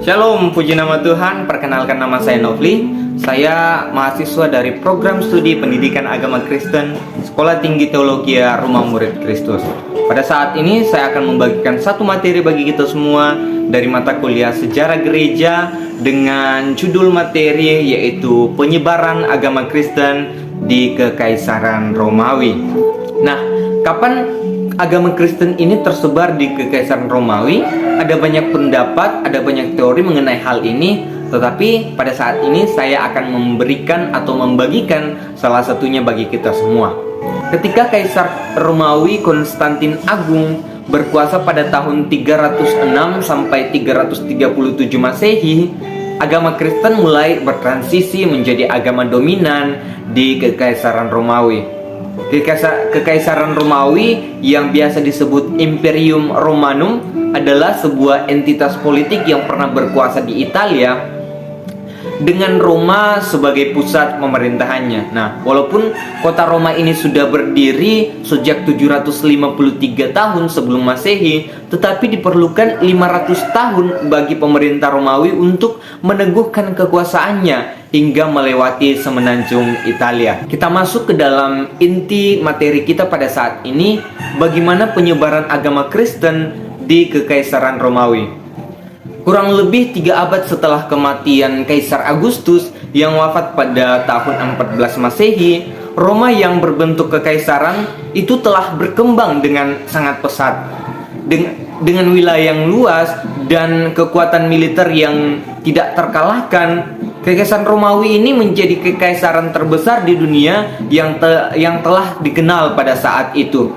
Shalom, puji nama Tuhan. Perkenalkan, nama saya Novli. Saya mahasiswa dari program studi pendidikan agama Kristen Sekolah Tinggi Teologi Rumah Murid Kristus. Pada saat ini saya akan membagikan satu materi bagi kita semua dari mata kuliah Sejarah Gereja dengan judul materi yaitu Penyebaran Agama Kristen di Kekaisaran Romawi. Nah, kapan agama Kristen ini tersebar di Kekaisaran Romawi? Ada banyak pendapat, ada banyak teori mengenai hal ini, tetapi pada saat ini saya akan memberikan atau membagikan salah satunya bagi kita semua. Ketika Kaisar Romawi Konstantin Agung berkuasa pada tahun 306 sampai 337 Masehi, agama Kristen mulai bertransisi menjadi agama dominan di Kekaisaran Romawi. Kekaisaran Romawi yang biasa disebut Imperium Romanum adalah sebuah entitas politik yang pernah berkuasa di Italia dengan Roma sebagai pusat pemerintahannya. Nah, walaupun kota Roma ini sudah berdiri sejak 753 tahun sebelum Masehi, tetapi diperlukan 500 tahun bagi pemerintah Romawi untuk meneguhkan kekuasaannya hingga melewati semenanjung Italia. Kita masuk ke dalam inti materi kita pada saat ini, bagaimana penyebaran agama Kristen di Kekaisaran Romawi. Kurang lebih 3 abad setelah kematian Kaisar Agustus yang wafat pada tahun 14 Masehi, Roma yang berbentuk kekaisaran itu telah berkembang dengan sangat pesat. Dengan wilayah yang luas dan kekuatan militer yang tidak terkalahkan, Kekaisaran Romawi ini menjadi kekaisaran terbesar di dunia yang telah dikenal pada saat itu.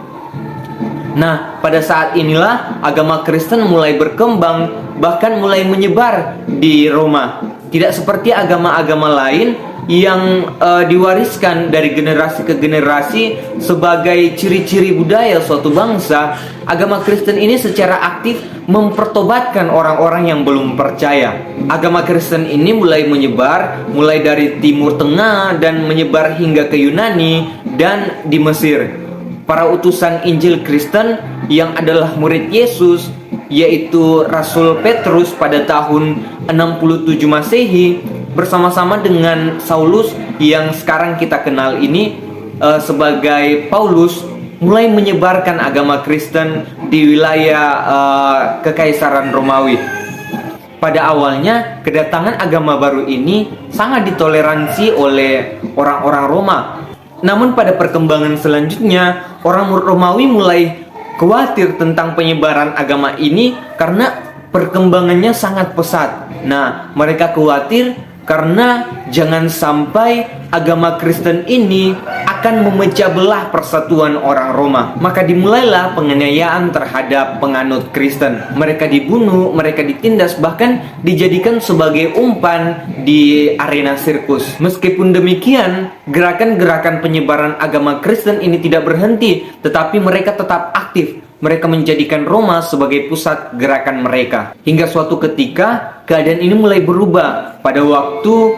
Nah, pada saat inilah agama Kristen mulai berkembang, bahkan mulai menyebar di Roma. Tidak seperti agama-agama lain yang diwariskan dari generasi ke generasi sebagai ciri-ciri budaya suatu bangsa. Agama Kristen ini secara aktif mempertobatkan orang-orang yang belum percaya. Agama Kristen ini mulai menyebar, mulai dari Timur Tengah dan menyebar hingga ke Yunani dan di Mesir. Para utusan Injil Kristen yang adalah murid Yesus, yaitu Rasul Petrus pada tahun 67 Masehi, bersama-sama dengan Saulus yang sekarang kita kenal ini sebagai Paulus, mulai menyebarkan agama Kristen di wilayah Kekaisaran Romawi. Pada awalnya, kedatangan agama baru ini sangat ditoleransi oleh orang-orang Roma. Namun pada perkembangan selanjutnya, orang Romawi mulai khawatir tentang penyebaran agama ini karena perkembangannya sangat pesat. Nah, mereka khawatir karena jangan sampai agama Kristen ini akan memecah belah persatuan orang Roma. Maka dimulailah penganiayaan terhadap penganut Kristen. Mereka dibunuh, mereka ditindas, bahkan dijadikan sebagai umpan di arena sirkus. Meskipun demikian, gerakan-gerakan penyebaran agama Kristen ini tidak berhenti, tetapi mereka tetap aktif. Mereka menjadikan Roma sebagai pusat gerakan mereka. Hingga suatu ketika, keadaan ini mulai berubah. Pada waktu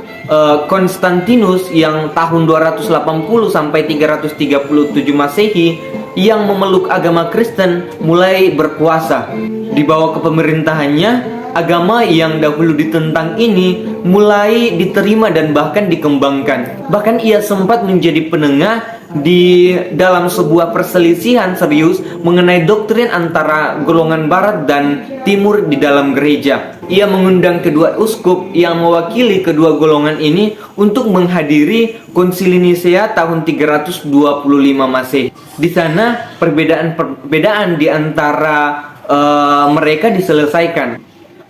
Konstantinus yang tahun 280 sampai 337 Masehi yang memeluk agama Kristen mulai berkuasa. Di bawah kepemerintahannya, agama yang dahulu ditentang ini mulai diterima dan bahkan dikembangkan. Bahkan ia sempat menjadi penengah di dalam sebuah perselisihan serius mengenai doktrin antara golongan barat dan timur di dalam gereja. Ia mengundang kedua uskup yang mewakili kedua golongan ini untuk menghadiri Konsili Nisea tahun 325 Masehi. Di sana perbedaan di antara mereka diselesaikan.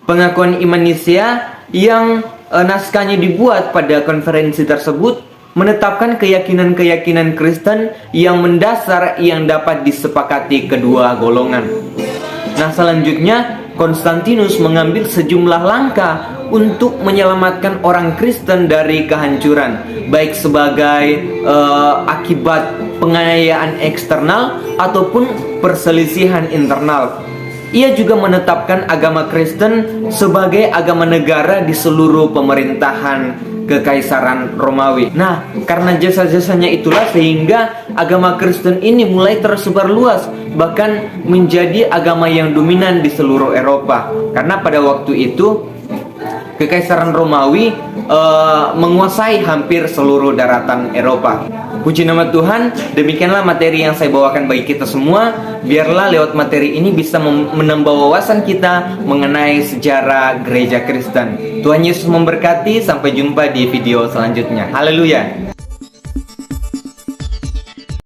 Pengakuan iman Nisea yang naskahnya dibuat pada konferensi tersebut menetapkan keyakinan-keyakinan Kristen yang mendasar yang dapat disepakati kedua golongan. Nah, selanjutnya Konstantinus mengambil sejumlah langkah untuk menyelamatkan orang Kristen dari kehancuran, baik sebagai akibat penganiayaan eksternal ataupun perselisihan internal. Ia juga menetapkan agama Kristen sebagai agama negara di seluruh pemerintahan Kekaisaran Romawi. Nah, karena jasa-jasanya itulah sehingga agama Kristen ini mulai tersebar luas, bahkan menjadi agama yang dominan di seluruh Eropa. Karena pada waktu itu Kekaisaran Romawi menguasai hampir seluruh daratan Eropa. Puji nama Tuhan, demikianlah materi yang saya bawakan bagi kita semua. Biarlah lewat materi ini bisa menambah wawasan kita mengenai sejarah gereja Kristen. Tuhan Yesus memberkati, sampai jumpa di video selanjutnya. Haleluya.